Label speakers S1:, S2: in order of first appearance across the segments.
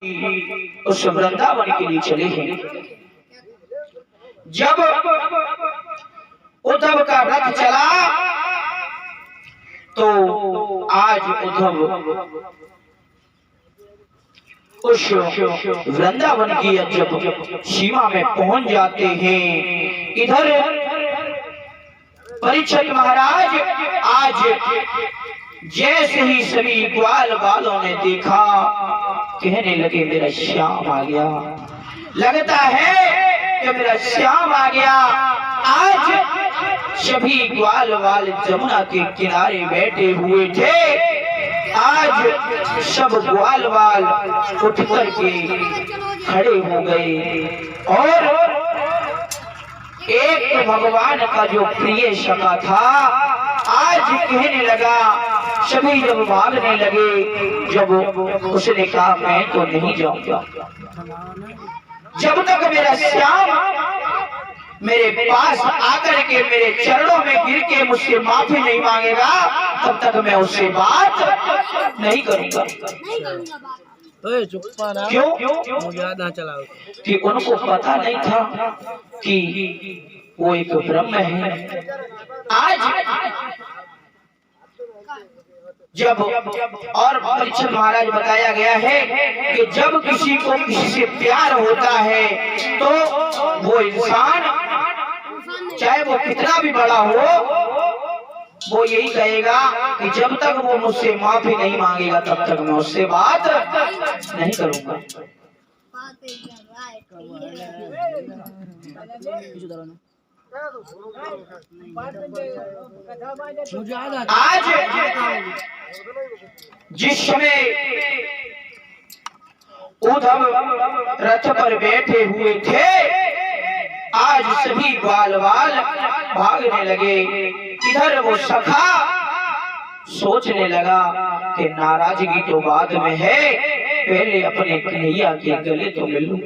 S1: उस वृंदावन के लिए चले हैं। जब उद्धव का रथ चला तो आज उद्धव उस वृंदावन की जब सीमा में पहुंच जाते हैं, इधर परीक्षित महाराज आज जैसे ही सभी ग्वाल वालों ने देखा, कहने लगे मेरा श्याम आ गया, लगता है कि मेरा श्याम आ गया। आज सभी ग्वाल वाल जमुना के किनारे बैठे हुए थे, आज सब ग्वाल वाल उठ करके खड़े हो गए और एक भगवान का जो प्रिय सखा था आज कहने लगा, सभी जब भागने लगे, जब उसने कहा मैं तो नहीं जाऊंगा, जब तक मेरा श्याम मेरे पास आकर के मेरे चरणों में गिर के मुझसे माफी नहीं मांगेगा, तब तक मैं उससे बात नहीं करूंगा। क्यों?
S2: याद ना चला
S1: कि उनको पता नहीं था कि वो एक ब्रह्म है। आज जब और परीक्षित महाराज बताया गया है कि जब किसी को किसी से प्यार होता है तो वो इंसान चाहे वो कितना भी बड़ा हो, वो यही कहेगा कि जब तक वो मुझसे माफी नहीं मांगेगा तब तक मैं उससे बात नहीं करूंगा। आज जिस समय उद्धव रथ पर बैठे हुए थे, आज सभी ग्वाल वाल भागने लगे। इधर वो सखा सोचने लगा कि नाराजगी तो बाद में है, पहले अपने कन्हैया के गले तो मिलूं।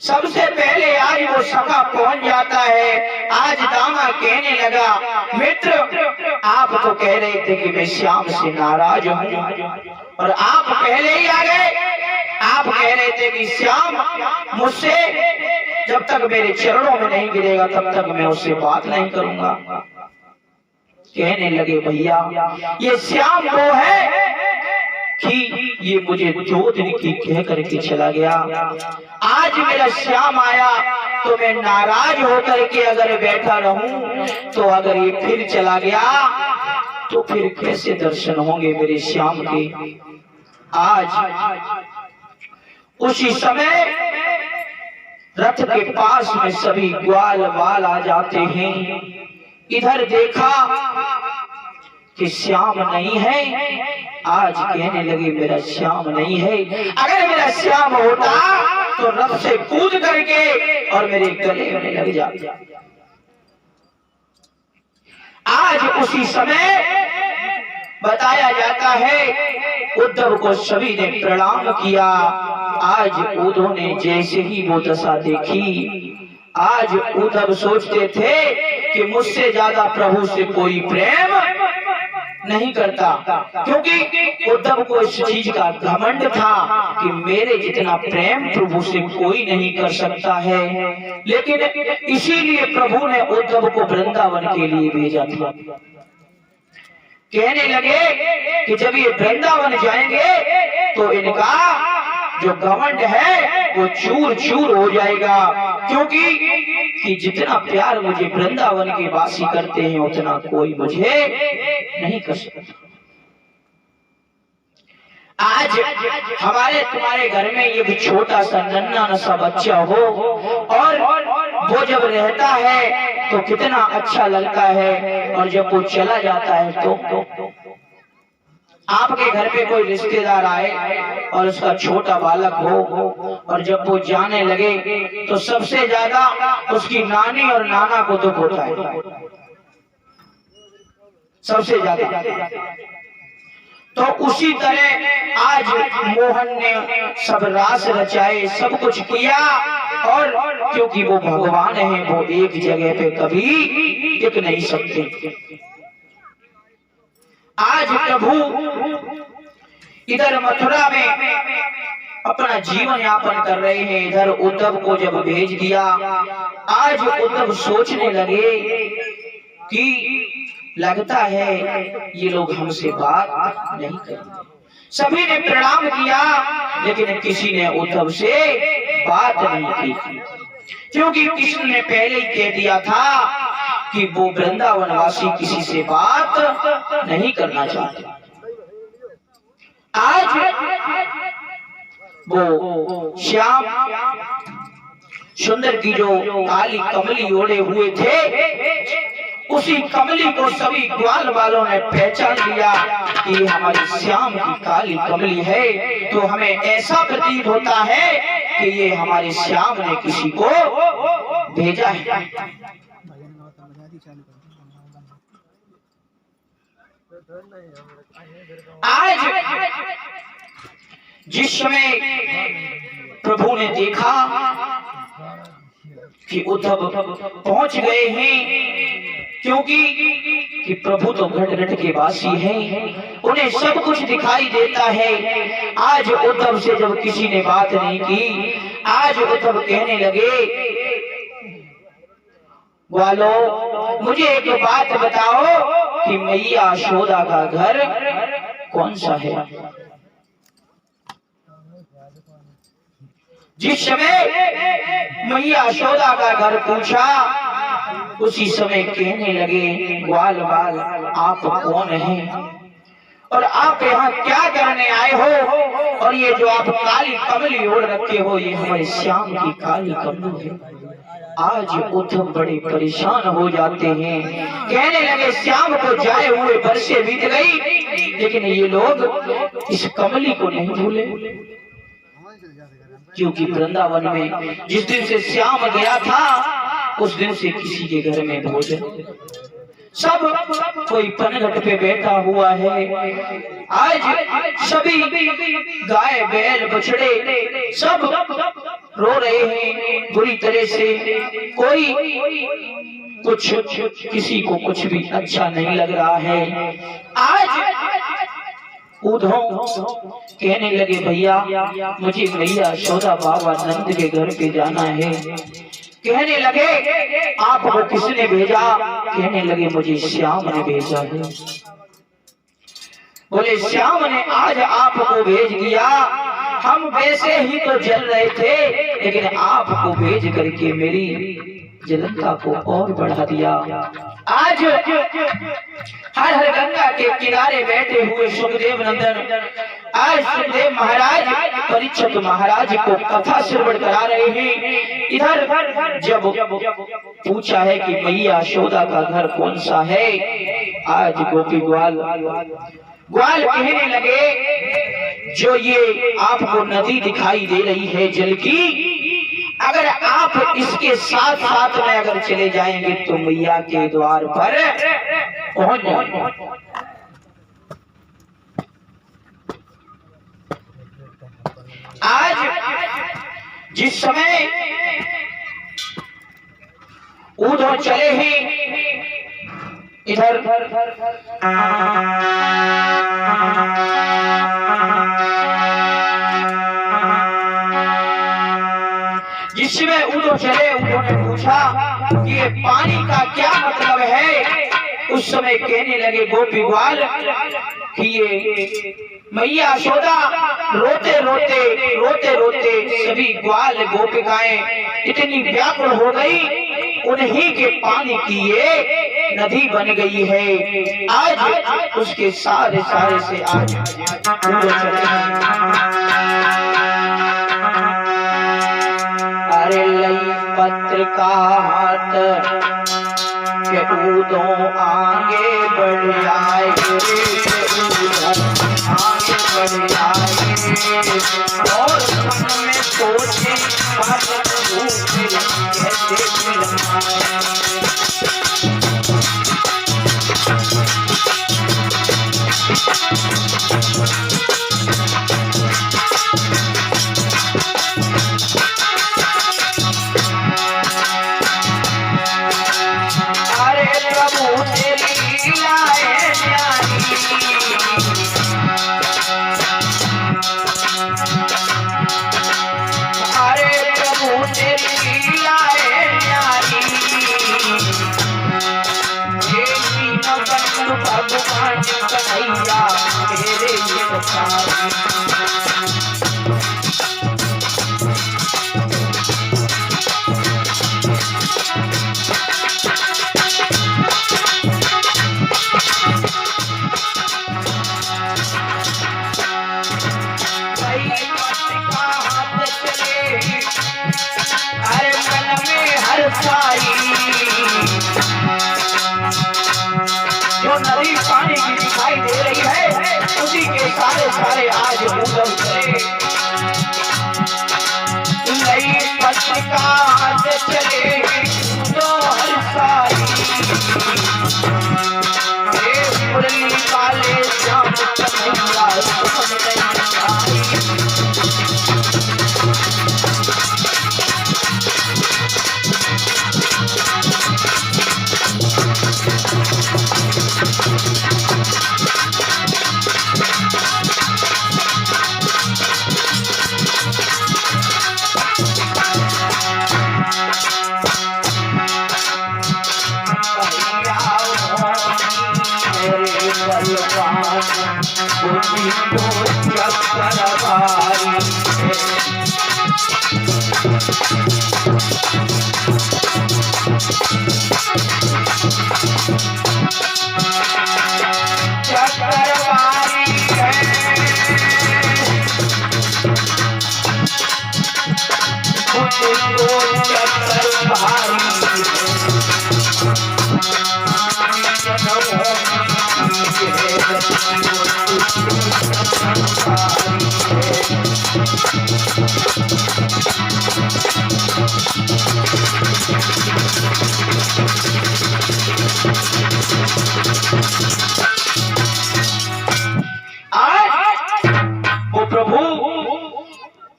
S1: सबसे पहले आज वो सखा पहुंच जाता है। आज दामा कहने लगा, मित्र आप तो कह रहे थे कि मैं श्याम से नाराज हूं और आप पहले ही आ गए। आप कह रहे थे कि श्याम मुझसे जब तक मेरे चरणों में नहीं गिरेगा तब तक मैं उससे बात नहीं करूंगा। कहने लगे भैया ये श्याम वो है कि ये मुझे 2 दिन की कह करके चला गया, आज मेरा श्याम आया तो मैं नाराज होकर के अगर बैठा रहूं तो अगर ये फिर चला गया तो फिर कैसे दर्शन होंगे मेरे श्याम के। आज उसी समय रथ के पास में सभी ग्वाल वाल आ जाते हैं। इधर देखा कि श्याम नहीं है, आज कहने लगे मेरा श्याम नहीं है, अगर मेरा श्याम होता तो रथ से कूद करके और मेरे गले में लग जाता। आज उसी समय बताया जाता है उद्धव को सभी ने प्रणाम किया। आज उद्धव ने जैसे ही वो दशा देखी, आज उद्धव सोचते थे कि मुझसे ज्यादा प्रभु से कोई प्रेम नहीं करता, क्योंकि उद्धव को इस चीज का घमंड था कि मेरे जितना प्रेम प्रभु से कोई नहीं कर सकता है। लेकिन इसीलिए प्रभु ने उद्धव को वृंदावन के लिए भेजा था। कहने लगे कि जब ये वृंदावन जाएंगे तो इनका जो घमंड है वो चूर चूर हो जाएगा, क्योंकि जितना प्यार मुझे वृंदावन के वासी करते हैं उतना कोई मुझे नहीं कर सकता। आज हमारे तुम्हारे घर में ये भी छोटा सा नन्हा सा बच्चा हो और वो जब रहता है तो कितना अच्छा लगता है, और जब वो चला जाता है तो आपके घर पे कोई रिश्तेदार आए और उसका छोटा बालक हो और जब वो जाने लगे तो सबसे ज्यादा उसकी नानी और नाना को दुख होता है, सबसे ज्यादा। तो उसी तरह आज मोहन ने सब रास रचाए, सब कुछ किया, और क्योंकि वो भगवान है वो एक जगह पे कभी टिक नहीं सकते। आज प्रभु इधर मथुरा में अपना जीवन यापन कर रहे हैं। इधर उद्धव को जब भेज दिया, आज उद्धव सोचने लगे कि लगता है ये लोग हमसे बात नहीं करेंगे। सभी ने प्रणाम किया, लेकिन किसी ने उद्धव से बात नहीं की, क्योंकि कृष्ण ने पहले ही कह दिया था कि वो वृंदावनवासी किसी से बात नहीं करना चाहते। आज वो श्याम सुंदर की जो काली कमली ओढ़े हुए थे, उसी कमली को सभी ग्वाल वालों ने पहचान लिया कि हमारी श्याम की काली कमली है। तो हमें ऐसा प्रतीत होता है कि ये हमारे श्याम ने किसी को भेजा है। आज जिस समय प्रभु ने देखा कि उद्धव पहुंच गए हैं, क्योंकि प्रभु तो घट घट के वासी हैं, उन्हें सब कुछ दिखाई देता है। आज उद्धव से जब किसी ने बात नहीं की, आज उद्धव कहने लगे, ग्वालो मुझे एक बात बताओ कि मैया यशोदा का घर कौन सा है। जिस समय मैया यशोदा का घर पूछा, उसी समय कहने लगे, ग्वाल बाल आप कौन हैं और आप यहाँ क्या करने आए हो, और ये जो आप काली कमली ओढ़ रखे हो, ये हमारे श्याम की काली कमली है। आज उद्धव बड़े परेशान हो जाते हैं, कहने लगे, श्याम को जाए हुए बरसे बीत गई, लेकिन ये लोग इस कमली को नहीं भूले, क्योंकि वृंदावन में जिस दिन से श्याम गया था, उस दिन से किसी के घर में भोजन, सब कोई पनघट पे बैठा हुआ है। आज सभी गाय बैल बछड़े सब रो रहे हैं बुरी तरह से, कोई कुछ किसी को कुछ भी अच्छा नहीं लग रहा है। आज उद्धव कहने लगे, भैया मुझे भैया यशोदा बाबा नंद के घर पे जाना है। कहने लगे, आपको किसने भेजा? कहने लगे, मुझे श्याम ने भेजा है। बोले, श्याम ने आज आपको भेज दिया, हम वैसे ही तो जल रहे थे, लेकिन आपको भेज करके मेरी जलनता को और बढ़ा दिया। आज हर हर गंगा के किनारे बैठे हुए सुखदेव नंदन, आज सुखदेव महाराज परीक्षित महाराज को कथा श्रवण करा रहे हैं। इधर जब पूछा है कि मैया यशोदा का घर कौन सा है, आज गोपी ग्वाल कहने लगे, जो ये आपको नदी दिखाई दे रही है जल की, अगर आप इसके साथ साथ में अगर चले जाएंगे तो मैया के द्वार पर पहुंच जाएंगे। आज जिस समय उद्धव चले हैं, इधर जिसमें उद्धव चले, उन्होंने पूछा कि ये पानी का क्या मतलब है। उस समय कहने लगे गोपी ग्वाल कि ये मैया यशोदा रोते रोते सभी ग्वाल गोपिकाएं इतनी व्याकुल हो गई, उन्हीं के पानी की ये नदी बन गई है। आज उसके सारे से आज अरे लई पत्र का हाथ के उदों आगे बढ़ आए, आगे बढ़ आए और मन में सोचे जो नदी पानी की दिखाई दे रही है उसी के सारे आज उगम करे। नई पत्रिका हाथ चले तो हर सारी मुरली काले श्याम चंद्रा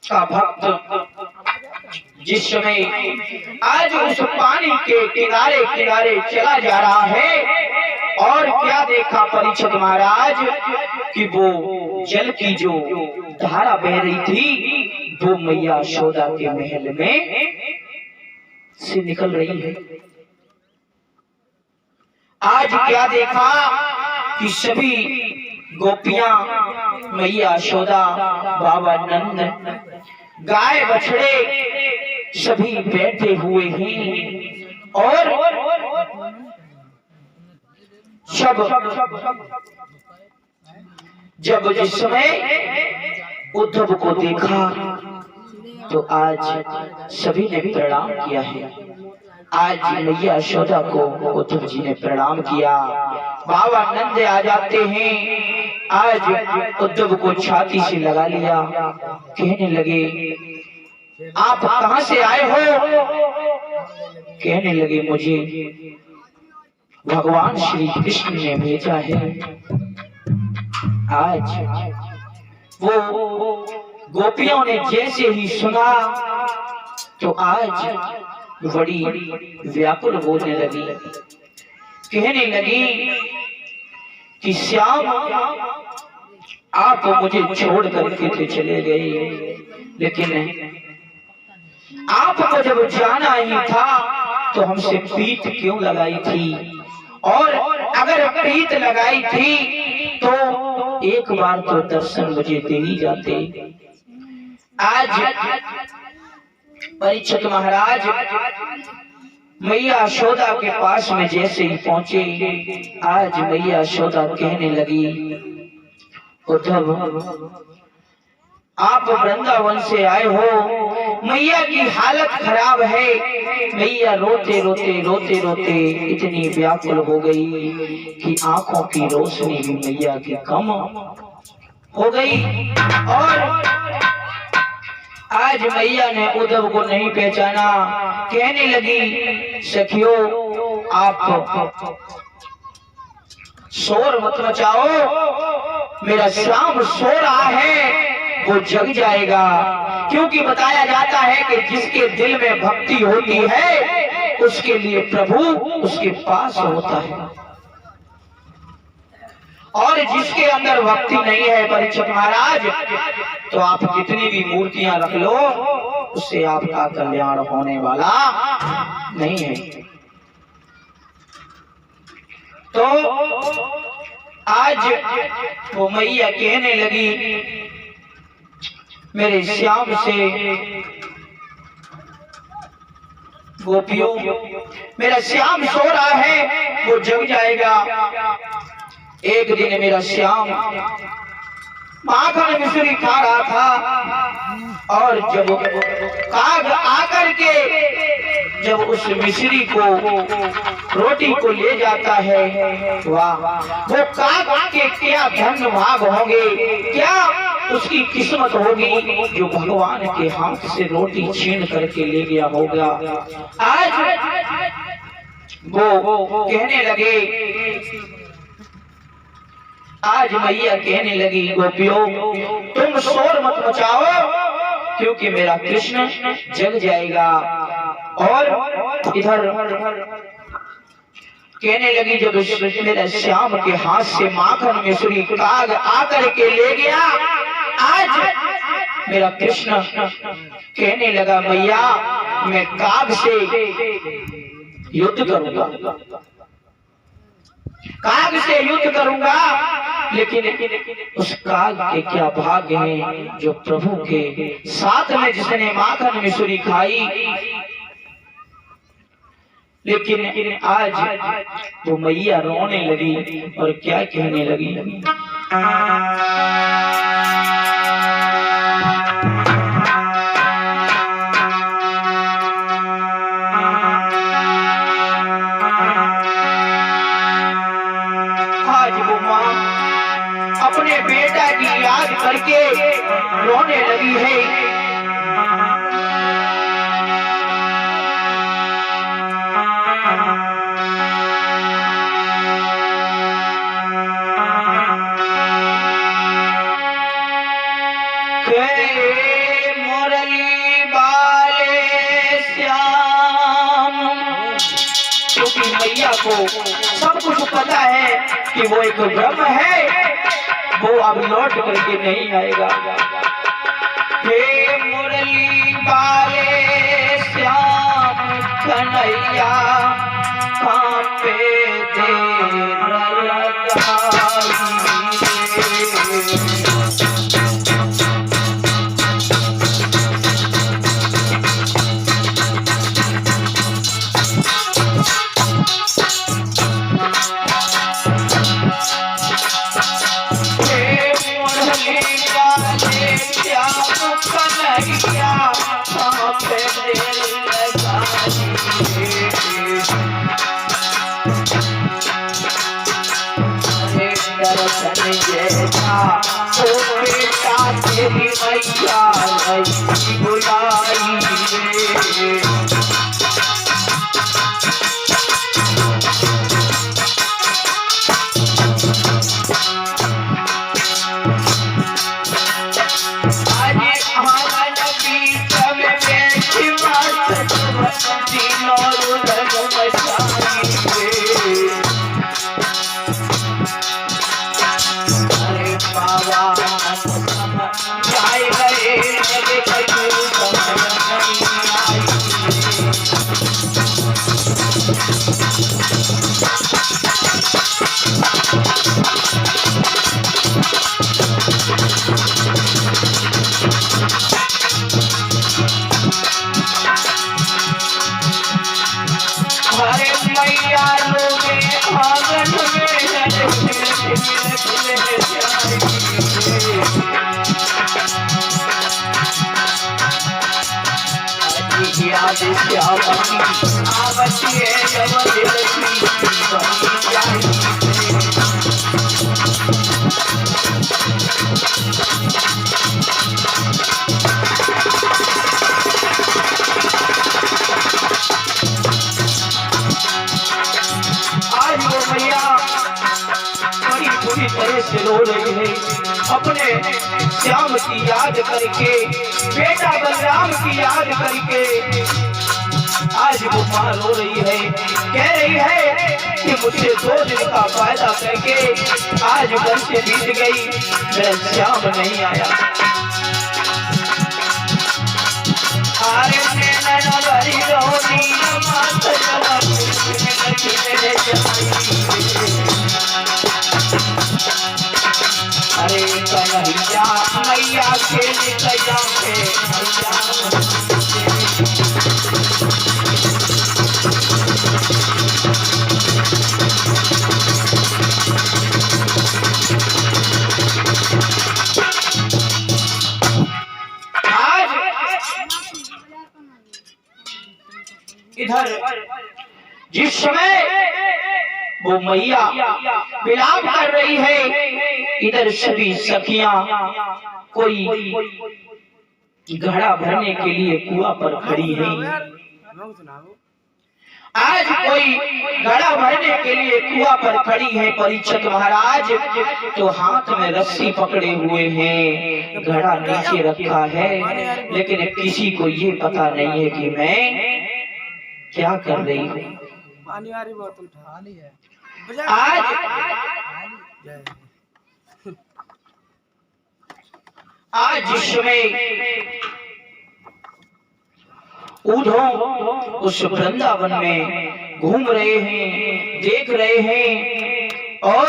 S1: का भक्त जिस समय आज उस पानी के किनारे किनारे चला जा रहा है और क्या देखा परीक्षित महाराज कि वो जल की जो धारा बह रही थी वो मैया यशोदा के महल में से निकल रही है। आज क्या देखा कि सभी गोपियां मैया यशोदा बाबा नंद गाय बछड़े सभी बैठे हुए हैं और जब जिस समय उद्धव को देखा तो आज सभी ने प्रणाम किया है। आज मैया यशोदा को उद्धव जी ने प्रणाम किया। बाबा नंद आ जाते हैं, आज उद्धव को छाती से लगा लिया, कहने लगे आप कहां से आए हो? कहने लगे मुझे भगवान श्री कृष्ण ने भेजा है। आज वो गोपियों ने जैसे ही सुना तो आज बड़ी व्याकुल बोलने लगी, कहने लगी कि श्याम आप मुझे छोड़ करके तो चले गए, लेकिन आपको जब जाना ही था तो हमसे प्रीत क्यों लगाई थी? और अगर प्रीत लगाई थी तो एक बार तो दर्शन मुझे दे ही जाते। आज परीक्षित महाराज मैया यशोदा के पास में जैसे ही पहुंचे, आज मैया यशोदा कहने लगी उद्धव आप वृंदावन से आए हो, मैया की हालत खराब है। मैया रोते रोते रोते रोते इतनी व्याकुल हो गई कि आंखों की रोशनी भी मैया की कम हो गई। और आज मैया ने उद्धव को नहीं पहचाना, कहने लगी सखियो आप शोर मत मचाओ, मेरा श्याम सो रहा है, वो जग जाएगा। क्योंकि बताया जाता है कि जिसके दिल में भक्ति होती है उसके लिए प्रभु उसके पास होता है, और जिसके अंदर भक्ति नहीं है परीक्षित महाराज, तो आप कितनी भी मूर्तियां रख लो उससे आपका कल्याण होने वाला नहीं है। तो आज वो मैया कहने लगी मेरे श्याम से, गोपियों मेरा श्याम सो रहा है, वो जग जाएगा। एक दिन मेरा श्याम माखन मिश्री खा रहा था और जब काग आकर के जब उस मिश्री को रोटी को ले जाता है, वाह वो काग के क्या धन्य भाग होंगे, क्या उसकी किस्मत होगी जो भगवान के हाथ से रोटी छीन करके ले गया होगा। आज वो कहने लगे, आज मैया कहने लगी गोपियों तुम शोर मत मचाओ क्योंकि मेरा कृष्ण जग जाएगा। और इधर कहने लगी जब मेरे श्याम के हाथ से माखन मिश्री काग आकर के ले गया, आज मेरा कृष्ण कहने लगा मैया मैं काग से युद्ध करूंगा, काग से युद्ध करूंगा। लेकिन उस काग के क्या भाग्य हैं जो प्रभु के साथ में जिसने माखन मिश्री खाई। लेकिन आज वो मैया रोने लगी और क्या कहने लगी, अपने बेटा की याद करके रोने लगी है। मुरली बाले श्याम, क्योंकि मैया को सब कुछ पता है कि वो एक ब्रह्म है, वो अब लौट करके नहीं आएगा। हे मुरली बाले श्याम कन्हैया कहाँ पे देर लगाई। तेरी मैया नहीं बुलाई रो रही है अपने श्याम की याद करके, बेटा बलराम की याद करके। आज वो मां रो रही है, कह रही है कि मुझे 2 दिन का फायदा करके आज वर्षे बीत गई, मेरा श्याम नहीं आया। निकैया पे आज इधर जिस समय वो मैया विलाप कर रही है, इधर सभी सखियां कोई घड़ा भरने के लिए कुआं पर खड़ी है। आज कोई घड़ा भरने के लिए कुआं पर खड़ी है। परीक्षित महाराज तो हाथ में रस्सी पकड़े हुए हैं, घड़ा नीचे रखा है, लेकिन किसी को ये पता नहीं है कि मैं क्या कर रही हूँ।
S2: पानी वाली बोतल खाली है।
S1: आज जिसमें उधो उस वृंदावन में घूम रहे हैं, देख रहे हैं, और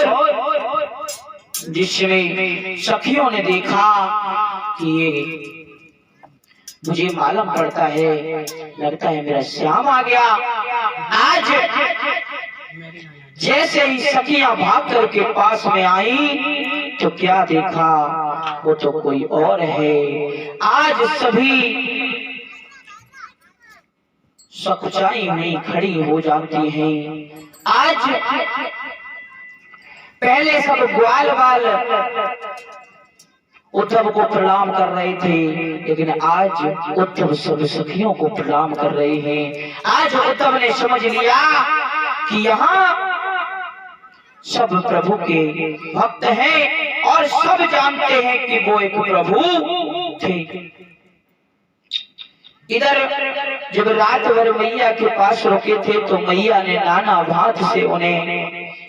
S1: जिसमें सखियों ने देखा कि ये मुझे मालूम पड़ता है, लगता है मेरा श्याम आ गया। आज जैसे ही सखियां भाग करके पास में आई तो क्या देखा, वो तो कोई और है। आज सभी सकुचाई में खड़ी हो जाती हैं। आज पहले सब ग्वाल वाल उद्धव को प्रणाम कर रहे थे, लेकिन आज उद्धव सब सखियों को प्रणाम कर रहे हैं। आज उद्धव ने समझ लिया कि यहाँ सब प्रभु के भक्त हैं और सब जानते हैं कि वो एक प्रभु थे। इधर जब रात भर मैया के पास रुके थे तो मैया ने नाना भांति से उन्हें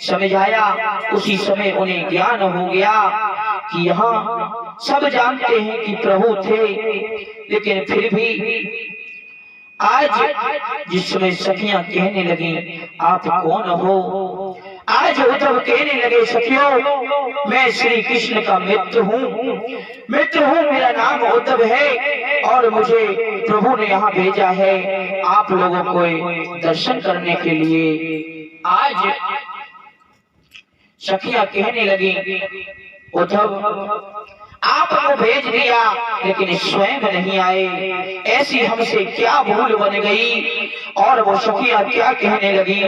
S1: समझाया। उसी समय उन्हें ज्ञान हो गया कि यहाँ सब जानते हैं कि प्रभु थे, लेकिन फिर भी आज जिसमें सखियां कहने लगी आप कौन हो। आज उद्धव कहने लगे सखियों मैं श्री कृष्ण का मित्र हूँ, मेरा नाम उद्धव है और मुझे प्रभु ने यहाँ भेजा है आप लोगों को दर्शन करने के लिए। आज सखियां कहने लगी उद्धव आपको भेज दिया लेकिन स्वयं नहीं आए, ऐसी हमसे क्या भूल बन गई। और वो सखियां क्या कहने लगी,